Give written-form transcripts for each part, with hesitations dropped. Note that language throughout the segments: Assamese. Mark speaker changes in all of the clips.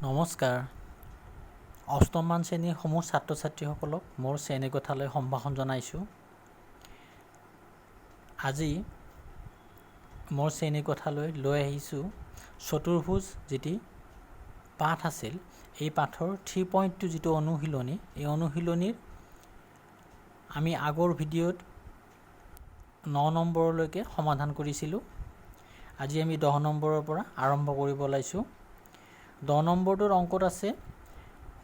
Speaker 1: নমস্কাৰ। অষ্টমমান শ্ৰেণীৰ সমূহ ছাত্ৰ ছাত্ৰীসকলক মোৰ শ্ৰেণী কোঠালৈ সম্ভাষণ জনাইছোঁ। আজি মোৰ শ্ৰেণী কোঠালৈ লৈ আহিছোঁ চতুৰ্ভুজ যিটি পাঠ আছিল, এই পাঠৰ 3.2 যিটো অনুশীলনী, এই অনুশীলনীৰ আমি আগৰ ভিডিঅ'ত 9 নম্বৰলৈকে সমাধান কৰিছিলোঁ। আজি আমি 10 নম্বৰৰ পৰা আৰম্ভ কৰিব ওলাইছোঁ। 10 নম্বৰটোৰ অংকত আছে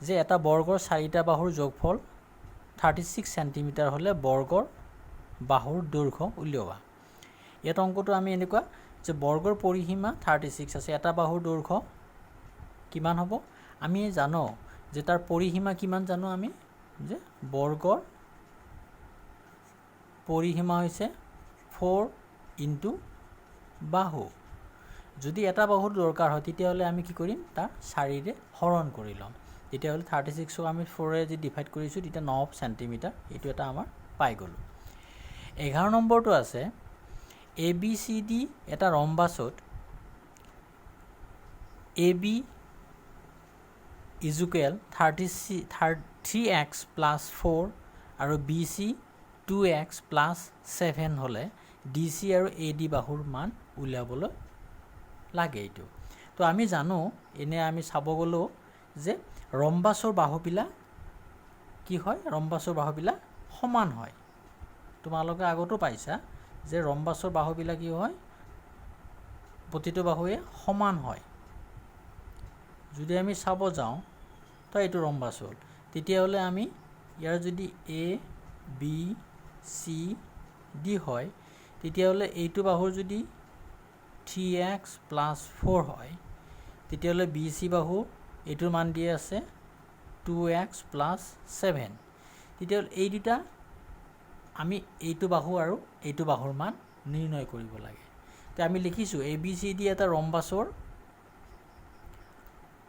Speaker 1: যে এটা বৰ্গৰ 4টা বাহুৰ যোগফল 36 সেন্টিমিটাৰ হ'লে বৰ্গৰ বাহুৰ দৈৰ্ঘ্য উলিওৱা। ইয়াত অংকটো আমি এনেকুৱা যে বৰ্গৰ পৰিসীমা 36 আছে, এটা বাহুৰ দৈৰ্ঘ্য কিমান হ'ব আমি জানো যে তাৰ পৰিসীমা কিমান জানো আমি যে বৰ্গৰ পৰিসীমা হৈছে 4 ইনটু বাহু। যদি এটা বাহুৰ দৰকাৰ হয় তেতিয়াহ'লে আমি কি কৰিম, তাৰ 4ৰে হৰণ কৰি ল'ম। তেতিয়াহ'লে 36ক আমি 4ৰে যদি ডিভাইড কৰিছোঁ তেতিয়া 9 সেন্টিমিটাৰ, এইটো এটা আমাৰ পাই গ'লোঁ। 11 নম্বৰটো আছে ABCD এটা ৰম্বাছত AB ইজুকেল 3x + 4 আৰু BC 2x + 7 হ'লে DC আৰু AD বাহুৰ মান উলিয়াবলৈ লাগে। এইটো তো আমি জানো, এনে আমি চাব গ'লেও যে ৰম্বাছৰ বাহুবিলাক কি হয়, ৰম্বাছৰ বাহুবিলাক সমান হয়। তোমালোকে আগতো পাইছা যে ৰম্বাছৰ বাহুবিলাক কি হয়, প্ৰতিটো বাহুৱে সমান হয়। যদি আমি চাব যাওঁ তো এইটো ৰম্বাছ হ'ল, তেতিয়াহ'লে আমি ইয়াৰ যদি A B C D হয় তেতিয়াহ'লে এইটো বাহুৰ যদি 3x + 4 হয় তেতিয়াহ'লে BC বাহু এইটোৰ মান দিয়ে আছে 2x + 7। তেতিয়াহ'লে এই দুটা আমি এইটো বাহু আৰু এইটো বাহুৰ মান নিৰ্ণয় কৰিব লাগে। তো আমি লিখিছোঁ ABCD এটা ৰম্বাছৰ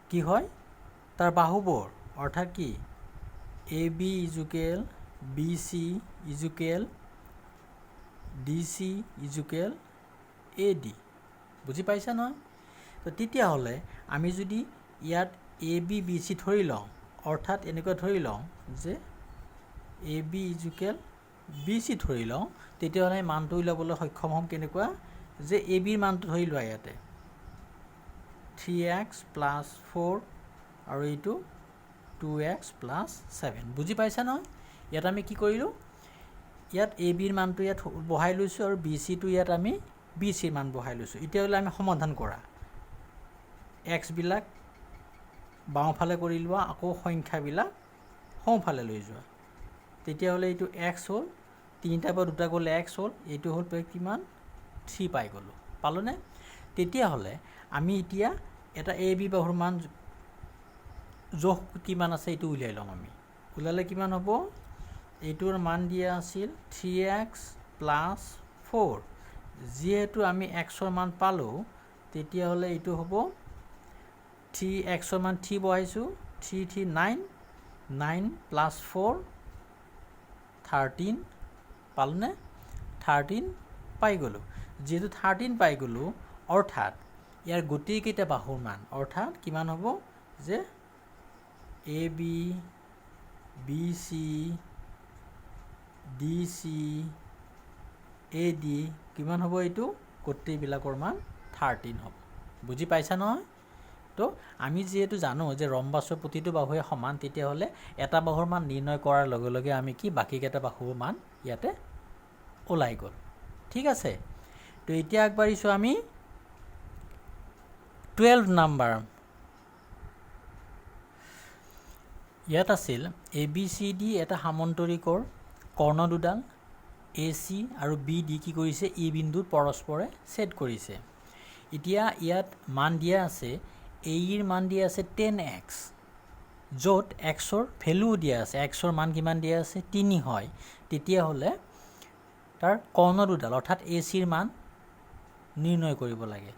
Speaker 1: কি হয়, তাৰ বাহুবোৰ অৰ্থাৎ কি AB equal BC equal DC equal AD। বুজি পাইছা নহয়? তো তেতিয়াহ'লে আমি যদি ইয়াত AB BC ধৰি লওঁ, অৰ্থাৎ এনেকুৱা ধৰি লওঁ যে AB ইজুকেল BC ধৰি লওঁ, তেতিয়াহ'লে মানটো উলিয়াবলৈ সক্ষম হ'ম কেনেকুৱা যে ABৰ মানটো ধৰি লোৱা ইয়াতে 3x + 4 আৰু এইটো 2x + 7। বুজি পাইছা নহয়? ইয়াত আমি কি কৰিলোঁ, ইয়াত ABৰ মানটো ইয়াত বহাই লৈছোঁ আৰু BCটো ইয়াত আমি BCৰ মান বহাই লৈছোঁ। এতিয়াহ'লে আমি সমাধান কৰা, xবিলাক বাওঁফালে কৰি লোৱা, আকৌ সংখ্যাবিলাক সোঁফালে লৈ যোৱা। তেতিয়াহ'লে এইটো x হ'ল, 3টাৰ পৰা 2টা গ'লে x হ'ল, এইটো হ'ল কিমান 3 পাই গ'লোঁ। পালোঁনে? তেতিয়াহ'লে আমি এতিয়া এটা AB বাহুৰ মান জোখ কিমান আছে এইটো উলিয়াই ল'ম। আমি ওলালে কিমান হ'ব, এইটোৰ মান দিয়া আছিল 3x + 4। যিহেতু আমি xৰ মান পালোঁ তেতিয়াহ'লে এইটো হ'ব 3xৰ মান 3 বহাইছোঁ, 3 3 9, 9 + 4 13 পালোঁনে? 13 পাই গ'লোঁ। যিহেতু 13 পাই গ'লোঁ অৰ্থাৎ ইয়াৰ গোটেইকেইটা বাহুৰ মান অৰ্থাৎ কিমান হ'ব যে AB BC DC AD কিমান হ'ব, এইটো গোটেইবিলাকৰ মান 13 হ'ব। বুজি পাইছা নহয়? তো আমি যিহেতু জানো যে ৰম্বাছৰ প্ৰতিটো বাহুৱে সমান, তেতিয়াহ'লে এটা বাহুৰ মান নিৰ্ণয় কৰাৰ লগে লগে আমি কি বাকীকেইটা বাহুৰ মান ইয়াতে ওলাই গ'ল। ঠিক আছে? তো এতিয়া আগবাঢ়িছোঁ আমি 12 নম্বৰ। ইয়াত আছিল ABCD এটা সামন্তৰিকৰ কৰ্ণ দুডাল AC আৰু BD কি কৰিছে, E বিন্দুত পৰস্পৰে ছেদ কৰিছে। এতিয়া ইয়াত মান দিয়া আছে, AEৰ মান দিয়া আছে 10x, য'ত xৰ ভেলু দিয়া আছে, xৰ মান কিমান দিয়া আছে 3 হয়। তেতিয়াহ'লে তাৰ কৰ্ণ দুডাল অৰ্থাৎ ACৰ মান নিৰ্ণয় কৰিব লাগে।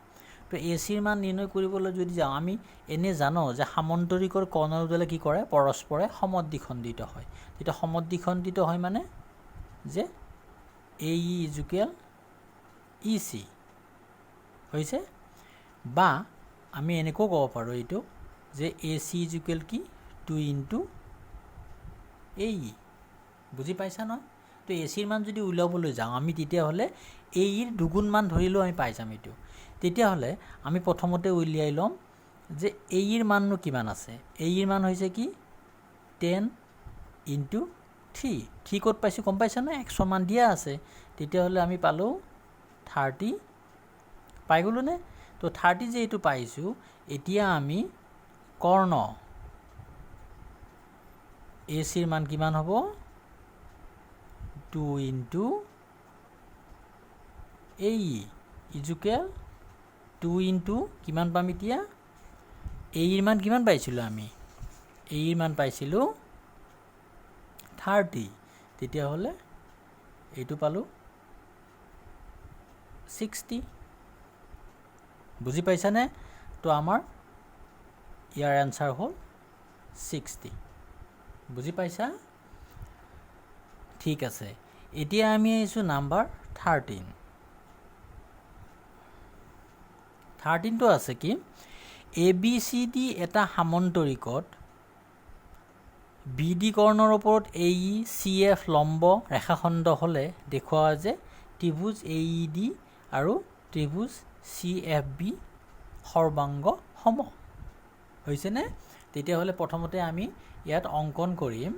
Speaker 1: তো ACৰ মান নিৰ্ণয় কৰিবলৈ যদি যাওঁ, আমি এনে জানো যে সামন্তৰিকৰ কৰ্ণ দুডালে কি কৰে, পৰস্পৰে সমদ্বিখণ্ডিত হয়। তেতিয়া সমদ্বিখণ্ডিত হয় মানে যে AE ইজুকেল EC হৈছে, বা আমি এনেকৈও ক'ব পাৰোঁ এইটো যে AC ইজ ইকুৱেল কি 2 ইনটু AE বুজি পাইছা নহয় তো ACৰ মান যদি উলিয়াবলৈ যাওঁ আমি তেতিয়াহ'লে AEৰ দুগুণ মান ধৰিলেও আমি পাই যাম এইটো তেতিয়াহ'লে আমি প্ৰথমতে উলিয়াই ল'ম যে AEৰ মাননো কিমান আছে AEৰ মান হৈছে কি 10 ইনটু 3 ক'ত পাইছোঁ গম পাইছা নহয় 100 মান দিয়া আছে তেতিয়াহ'লে আমি পালোঁ 30 পাই গ'লো নে তো 30 যে এইটো পাইছোঁ এতিয়া আমি কৰ্ণ ACৰ মান কিমান হ'ব 2 ইনটু AE ইজুকেল 2 ইনটু কিমান পাম এতিয়া AEৰ মান কিমান পাইছিলোঁ আমি AEৰ মান পাইছিলোঁ 30 তেতিয়াহ'লে এইটো পালোঁ 60 বুজি পাইছানে তো আমাৰ ইয়াৰ এনসাৰ হ'ল 60 বুজি পাইছা ঠিক আছে এতিয়া আমি আহিছোঁ নাম্বাৰ 13 টো আছে কি ABCD এটা সামন্তৰিকত BD কৰ্ণৰ ওপৰত AE CF লম্ব ৰেখাখণ্ড হ'লে দেখুওৱা যে ত্ৰিভুজ AED আৰু ত্ৰিভুজ CFB সৰ্বাংগ সম হৈছেনে তেতিয়াহ'লে প্ৰথমতে আমি ইয়াত অংকন কৰিম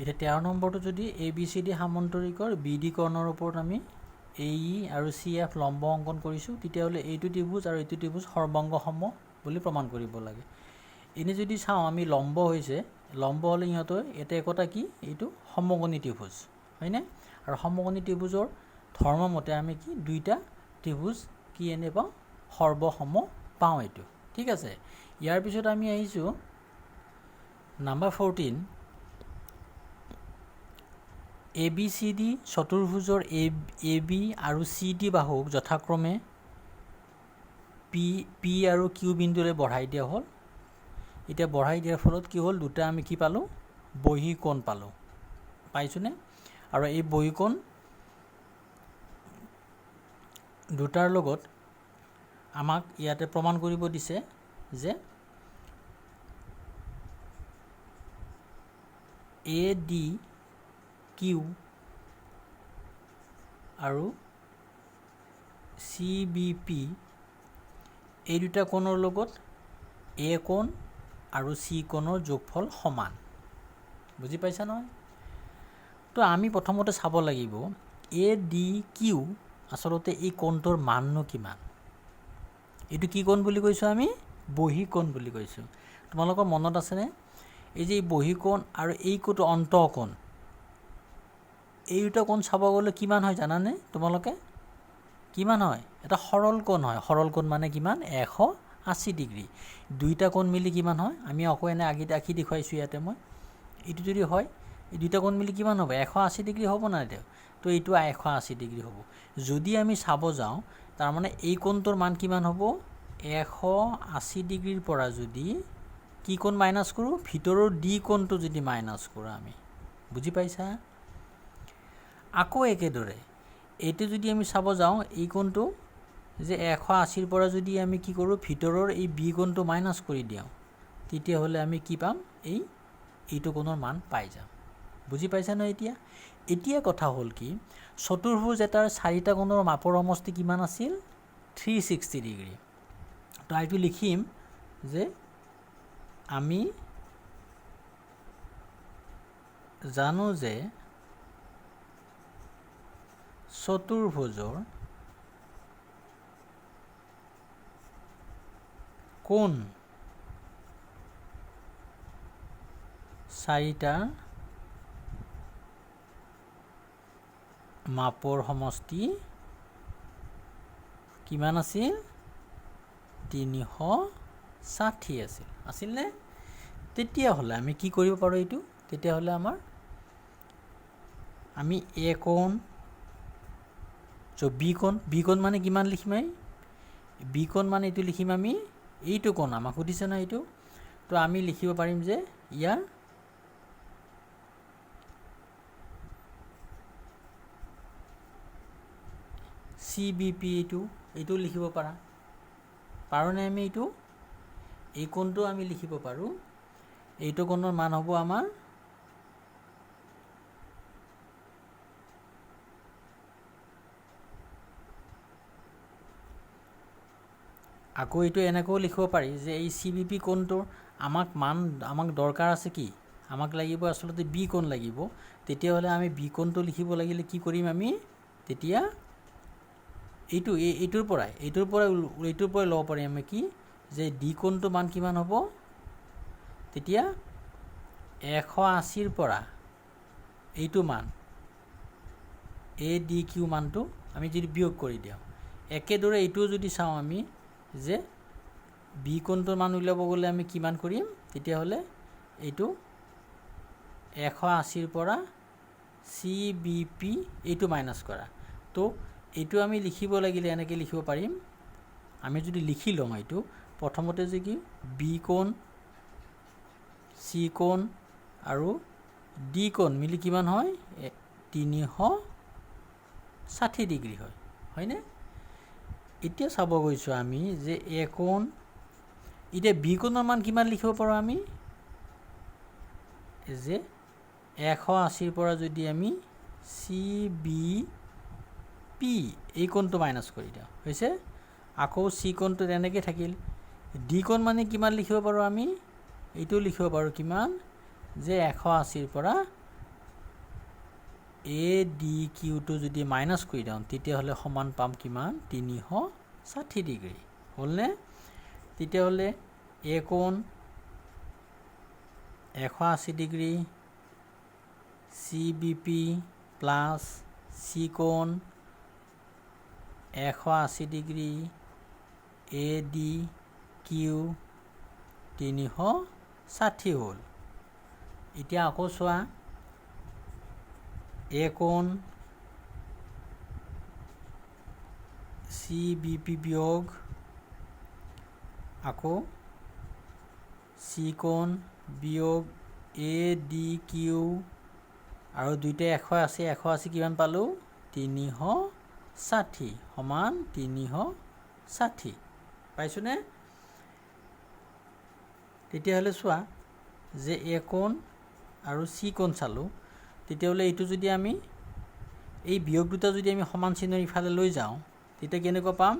Speaker 1: এটা 13 নম্বৰটো যদি ABCD সামন্তৰিকৰ BD কৰ্ণৰ ওপৰত আমি AE আৰু CF লম্ব অংকন কৰিছোঁ তেতিয়াহ'লে এইটো ত্ৰিভুজ আৰু এইটো ত্ৰিভুজ সৰ্বাংগ সম বুলি প্ৰমাণ কৰিব লাগে এনে যদি চাওঁ আমি লম্ব হৈছে লম্ব হ'লে ইহঁতৰ এটা একোটা কি এইটো সমকোণী ত্ৰিভুজ হয়নে আৰু সমকোণী ত্ৰিভুজৰ ধৰ্মমতে আমি কি দুইটা ত্ৰিভুজ কি এনে পাওঁ সৰ্বসম পাওঁ এইটো ঠিক আছে ইয়াৰ পিছত আমি আহিছোঁ নাম্বাৰ 14 ABCD চতুৰ্ভুজৰ AB আৰু CD বাহুক যথাক্ৰমে P আৰু Q বিন্দুৰে বঢ়াই দিয়া হ'ল এতিয়া বঢ়াই দিয়াৰ ফলত কি হ'ল দুটা আমি কি পালোঁ বহিকোণ পালোঁ পাইছোনে আৰু এই বহিকোণ দুটাৰ লগত আমাক ইয়াতে প্ৰমাণ কৰিব দিছে যে ADQ আৰু CBP এই দুটা কোণৰ লগত A কোণ আৰু C কোণৰ যোগফল সমান বুজি পাইছা নহয় তো আমি প্ৰথমতে চাব লাগিব ADQ আসলতে এই কোণটোৰ মাননো কিমান এইটো কি কোণ বুলি কৈছোঁ আমি বহিকোণ বুলি কৈছোঁ তোমালোকৰ মনত আছেনে এই যে বহিকোণ আৰু এই কোণটো অন্তঃকোণ এই দুটা কোণ চাব গ'লে কিমান হয় জানানে তোমালোকে কিমান হয় এটা সৰল কোণ হয় সৰল কোণ মানে কিমান 180 ডিগ্ৰী দুইটা কোণ মিলি কিমান হয় আমি আকৌ এনে আঁকি দেখুৱাইছোঁ ইয়াতে মই এইটো যদি হয় এই দুইটা কোণ মিলি কিমান হ'ব 180 ডিগ্ৰী হ'ব না এতিয়া তো এইটো 180 ডিগ্ৰী হ'ব যদি আমি চাব যাওঁ তাৰ মানে এই কোণটোৰ মান কিমান হ'ব 180 ডিগ্ৰীৰ পৰা যদি কি কোণ মাইনাছ কৰোঁ ভিতৰৰ ডি কোণটো যদি মাইনাছ কৰোঁ আমি বুজি পাইছা আকৌ একেদৰে এইটো যদি আমি চাব যাওঁ এই কোণটো যে 180 ৰ পৰা যদি আমি কি কৰোঁ ভিতৰৰ এই বি কোণটো মাইনাছ কৰি দিওঁ তেতিয়াহ'লে আমি কি পাম এইটো কোণৰ মান পাই যাম বুজি পাইছা ন এতিয়া কথা হ'ল কি চতুৰ্ভুজ এটাৰ চাৰিটা কোণৰ মাপৰ সমষ্টি কিমান আছিল 360 ডিগ্ৰী তো এইটো লিখিম যে আমি জানো যে চতুৰ্ভুজৰ কোণ চাৰিটা মাপৰ সমষ্টি কিমান আছিল 360 আছিল নে তেতিয়াহ'লে আমি কি কৰিব পাৰোঁ এইটো তেতিয়াহ'লে আমি এ কোণ বি কোণ মানে কিমান লিখিম বি কোণ মানে এইটো লিখিম আমি এইটো কোণ আমাক সুধিছে না এইটো তো আমি লিখিব পাৰিম যে ইয়াৰ CBP এইটো লিখিব পাৰোঁনে আমি এই কোণটো আমি লিখিব পাৰোঁ এইটো কোণৰ মান হ'ব আমাৰ আকৌ এইটো এনেকৈও লিখিব পাৰি যে এই CBP কোণটোৰ আমাক দৰকাৰ আছে কি আমাক লাগিব আসলতে বি কোণ লাগিব তেতিয়াহ'লে আমি বি কোণটো লিখিব লাগিলে কি কৰিম আমি তেতিয়া এইটোৰ পৰাই ল'ব পাৰিম আমি কি যে ডি কোণটো মান কিমান হ'ব তেতিয়া 180ৰ পৰা এইটো মান ADQ মানটো আমি যদি বিয়োগ কৰি দিওঁ একেদৰে এইটো যদি চাওঁ আমি যে বি কোণটোৰ মান উলিয়াব গ'লে আমি কিমান কৰিম তেতিয়াহ'লে এইটো 180ৰ পৰা CBP এইটো মাইনাছ কৰা তো এইটো আমি লিখিব লাগিলে এনেকৈ লিখিব পাৰিম আমি যদি লিখি লওঁ এইটো প্ৰথমতে যে কি বি কোণ চি কোণ আৰু ডি কোণ মিলি কিমান হয় 360 ডিগ্ৰী হয়নে এতিয়া চাব গৈছোঁ আমি যে এ কোণ এতিয়া বি কোণৰ মান কিমান লিখিব পাৰোঁ আমি যে 180ৰ পৰা যদি আমি CBP এই কোণটো মাইনাছ কৰি দিওঁ হৈছে আকৌ চি কোণটো তেনেকৈ থাকিল ডি কোণ মানে কিমান লিখিব পাৰোঁ আমি এইটো লিখিব পাৰোঁ কিমান যে 180ৰ পৰা ADQটো যদি মাইনাছ কৰি দিওঁ তেতিয়াহ'লে সমান পাম কিমান 360 ডিগ্ৰী হ'লনে তেতিয়াহ'লে এ কোণ 180 ডিগ্ৰী CBP প্লাছ চি কোণ 180 ডিগ্ৰী ADQ 360 হ'ল এতিয়া আকৌ চোৱা এ কোণ CBP বিয়োগ আকৌ চি কোণ বিয়োগ ADQ আৰু দুইটাই 180 কিমান পালোঁ 360 সমান 360 পাইছোনে তেতিয়াহ'লে চোৱা যে এ কোণ আৰু চি কোণ চালোঁ তেতিয়াহ'লে এইটো যদি আমি এই বিয়োগ দুটা যদি আমি সমান চিহ্নৰ ইফালে লৈ যাওঁ তেতিয়া কেনেকুৱা পাম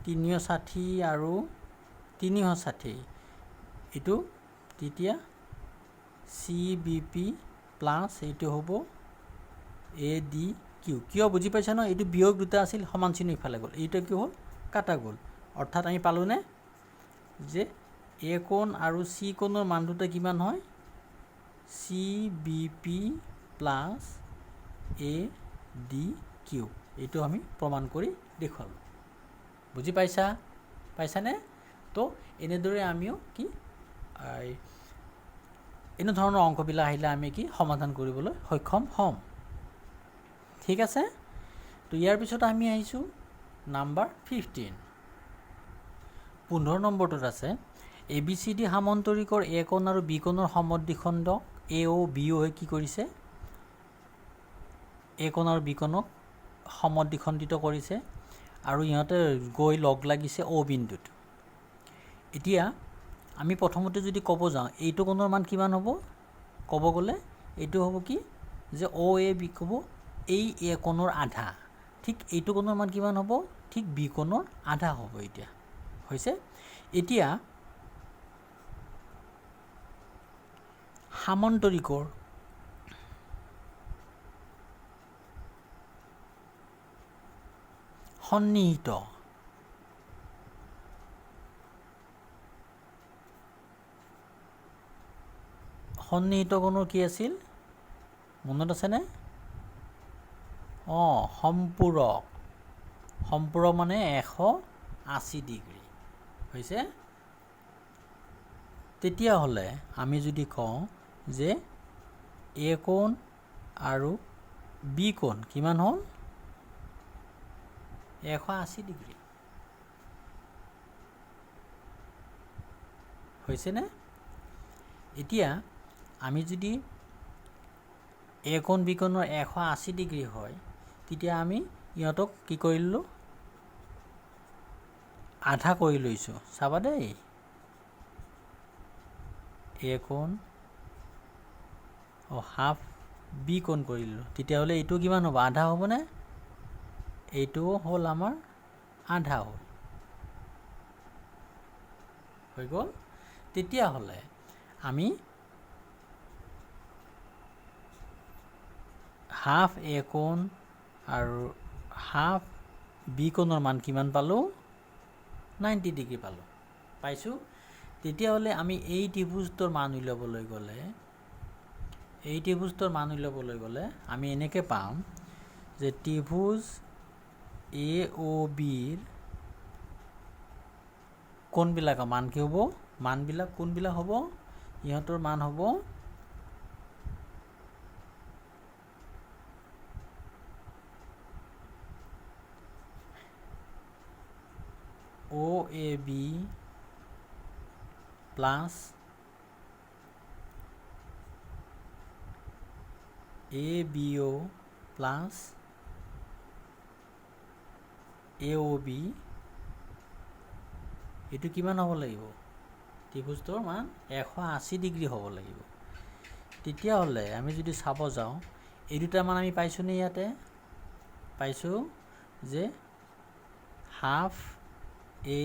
Speaker 1: 360 আৰু 360 এইটো তেতিয়া CBP প্লাছ এইটো হ'ব ADQ কিয় বুজি পাইছা ন এইটো বিয়োগ দুটা আছিল সমান চিহ্ন ইফালে গ'ল এইটো কি হ'ল কাটা গ'ল অৰ্থাৎ আমি পালোঁনে যে এ কোণ আৰু চি কোণৰ মান দুটা কিমান হয় CBP প্লাছ ADQ এইটো আমি প্ৰমাণ কৰি দেখুৱালোঁ বুজি পাইছানে তো এনেদৰে আমিও কি এনেধৰণৰ অংকবিলাক আহিলে আমি কি সমাধান কৰিবলৈ সক্ষম হ'ম ঠিক আছে তো ইয়াৰ পিছত আমি আহিছোঁ নাম্বাৰ 15 নম্বৰটোত আছে ABCD সামন্তৰিকৰ এ কোণ আৰু বি কোণৰ সমদ্বিখণ্ডক AO BO কি কৰিছে এ কোণ আৰু বি কোণক সমদ্বিখণ্ডিত কৰিছে আৰু ইহঁতে গৈ লগ লাগিছে O বিন্দুত এতিয়া আমি প্ৰথমতে যদি ক'ব যাওঁ এইটো কোণৰ মান কিমান হ'ব ক'ব গ'লে এইটো হ'ব কি যে OAB ক'ব এই এ কোণৰ আধা ঠিক এইটো কোণৰ মান কিমান হ'ব ঠিক বি কোণৰ আধা হ'ব এতিয়া হৈছে এতিয়া সামন্তৰিকৰ সন্নিহিত কোণৰ কি আছিল মনত আছেনে সম্পূৰক মানে 180 ডিগ্ৰী হৈছে তেতিয়াহ'লে আমি যদি কওঁ যে এ কোণ আৰু বি কোণ কিমান হ'ল 180 ডিগ্ৰী হৈছেনে এতিয়া আমি যদি এ কোণ বি কোণৰ 180 ডিগ্ৰী হয় তেতিয়া আমি ইহঁতক কি কৰিলোঁ আধা কৰি লৈছোঁ চাবা দেই এ কোণ হাফ বি কোণ কৰিলোঁ তেতিয়াহ'লে এইটো কিমান হ'ব আধা হ'বনে এইটোও হ'ল আমাৰ আধা হ'ল হৈ গ'ল তেতিয়াহ'লে আমি হাফ এ কোণ আৰু হাফ বি কোণৰ মান কিমান পালোঁ 90 ডিগ্ৰী পালোঁ পাইছোঁ তেতিয়াহ'লে আমি এই ত্ৰিভুজটোৰ মান উলিয়াবলৈ গ'লে আমি এনেকৈ পাম যে ত্ৰিভুজ এ অ বিৰ কোনবিলাকৰ মান কি হ'ব মানবিলাক কোনবিলাক হ'ব ইহঁতৰ মান হ'ব অ A B plus A B O plus A O B এইটো কিমান হ'ব লাগিব ত্ৰিভুজটোৰ মান 180 ডিগ্ৰী হ'ব লাগিব তেতিয়াহ'লে আমি যদি চাব যাওঁ এই দুটা মান আমি পাইছোঁনে ইয়াতে পাইছোঁ যে হাফ এ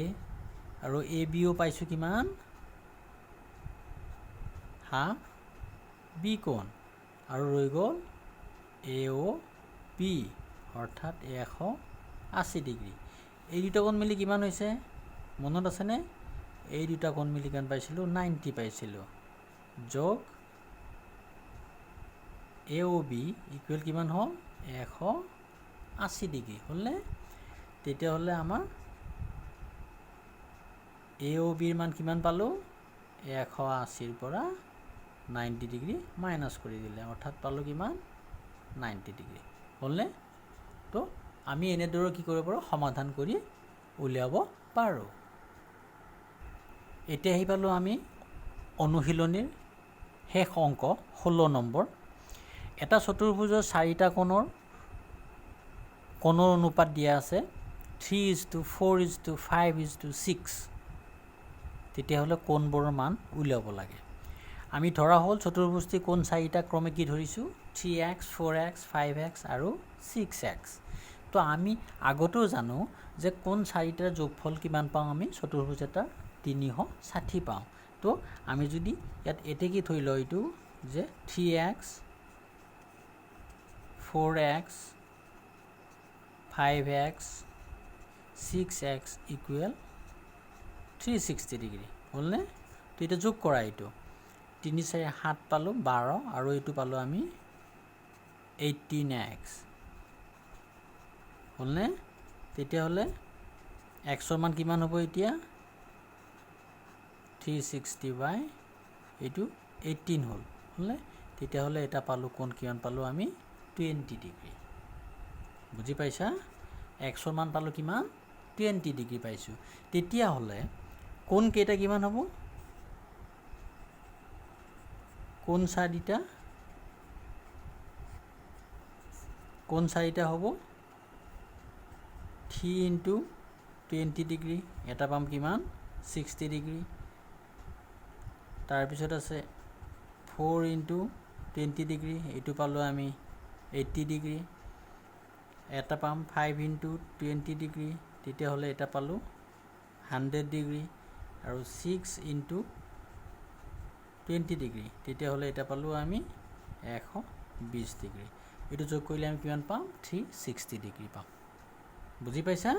Speaker 1: আৰু এ বিও পাইছোঁ কিমান হাফ বি কোণ আৰু ৰৈ গ'ল এ অ বি অৰ্থাৎ 180 ডিগ্ৰী এই দুটা কোণ মিলি কিমান হৈছে মনত আছেনে এই দুটা কোণ মিলি কিমান পাইছিলোঁ 90 পাইছিলোঁ যোগ এ অ বি ইকুৱেল কিমান হ'ল 180 ডিগ্ৰী হ'লনে তেতিয়াহ'লে আমাৰ এ অ বিৰ মান কিমান পালোঁ 180ৰ পৰা 90 ডিগ্ৰী মাইনাছ কৰি দিলে অৰ্থাৎ পালোঁ কিমান 90 ডিগ্ৰী হ'লনে তো আমি এনেদৰে কি কৰিব পাৰোঁ সমাধান কৰি উলিয়াব পাৰোঁ এতিয়া আহি পালোঁ আমি অনুশীলনীৰ শেষ অংক 16 নম্বৰ এটা চতুৰ্ভুজৰ চাৰিটা কোণৰ অনুপাত দিয়া আছে 3:4:5:6 তেতিয়াহ'লে কোণবোৰৰ মান উলিয়াব লাগে আমি ধৰা হ'ল চতুৰ্ভুজটি কোণ চাৰিটা ক্ৰমে কি ধৰিছোঁ 3x 4x 5x আৰু 6x তো আমি আগতেও জানো যে কোণ চাৰিটাৰ যোগফল কিমান পাওঁ আমি চতুৰ্ভুজ এটা 360 পাওঁ তো আমি যদি ইয়াত এতেকি থৈ লওঁ এইটো যে 3x 4x 5x 6x equal 360 degree হ'লনে তো এটা যোগ কৰা এইটো 3 4 7 পালোঁ 12 আৰু এইটো পালোঁ আমি 18x হ'লনে তেতিয়াহ'লে xৰ মান কিমান হ'ব এতিয়া 360 বাই এইটো 18 হ'ল হ'লনে তেতিয়াহ'লে এটা পালোঁ কোণ কিমান পালোঁ আমি 20 ডিগ্ৰী বুজি পাইছা xৰ মান পালোঁ কিমান 20 ডিগ্ৰী পাইছোঁ তেতিয়াহ'লে কোণ কেইটা কিমান হ'ব কোণ চাৰিটা হ'ব 3 × 20 ডিগ্ৰী এটা পাম কিমান 60 ডিগ্ৰী তাৰপিছত আছে 4 × 20 ডিগ্ৰী এইটো পালোঁ আমি 80 ডিগ্ৰী এটা পাম 5 × 20 ডিগ্ৰী তেতিয়াহ'লে এটা পালোঁ 100 ডিগ্ৰী আৰু 6 × 20 ডিগ্ৰী তেতিয়াহ'লে এটা পালোঁ আমি 120 ডিগ্ৰী এইটো যোগ কৰিলে আমি কিমান পাম 360 ডিগ্ৰী পাম বুজি পাইছা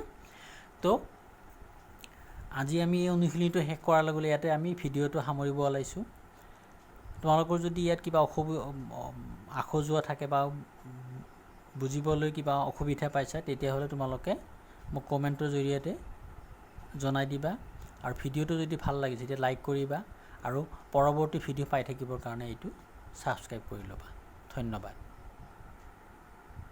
Speaker 1: তো আজি আমি এই অনুশীলনীটো শেষ কৰাৰ লগে ইয়াতে আমি ভিডিঅ'টো সামৰিব ওলাইছোঁ তোমালোকৰ যদি ইয়াত কিবা আখোজোৱা থাকে বা বুজিবলৈ কিবা অসুবিধা পাইছা তেতিয়াহ'লে তোমালোকে মোক কমেণ্টৰ জৰিয়তে জনাই দিবা আৰু ভিডিঅ'টো যদি ভাল লাগে তেতিয়া লাইক কৰিবা আৰু পৰৱৰ্তী ভিডিঅ' পাই থাকিবৰ কাৰণে এইটো ছাবস্ক্ৰাইব কৰি ল'বা ধন্যবাদ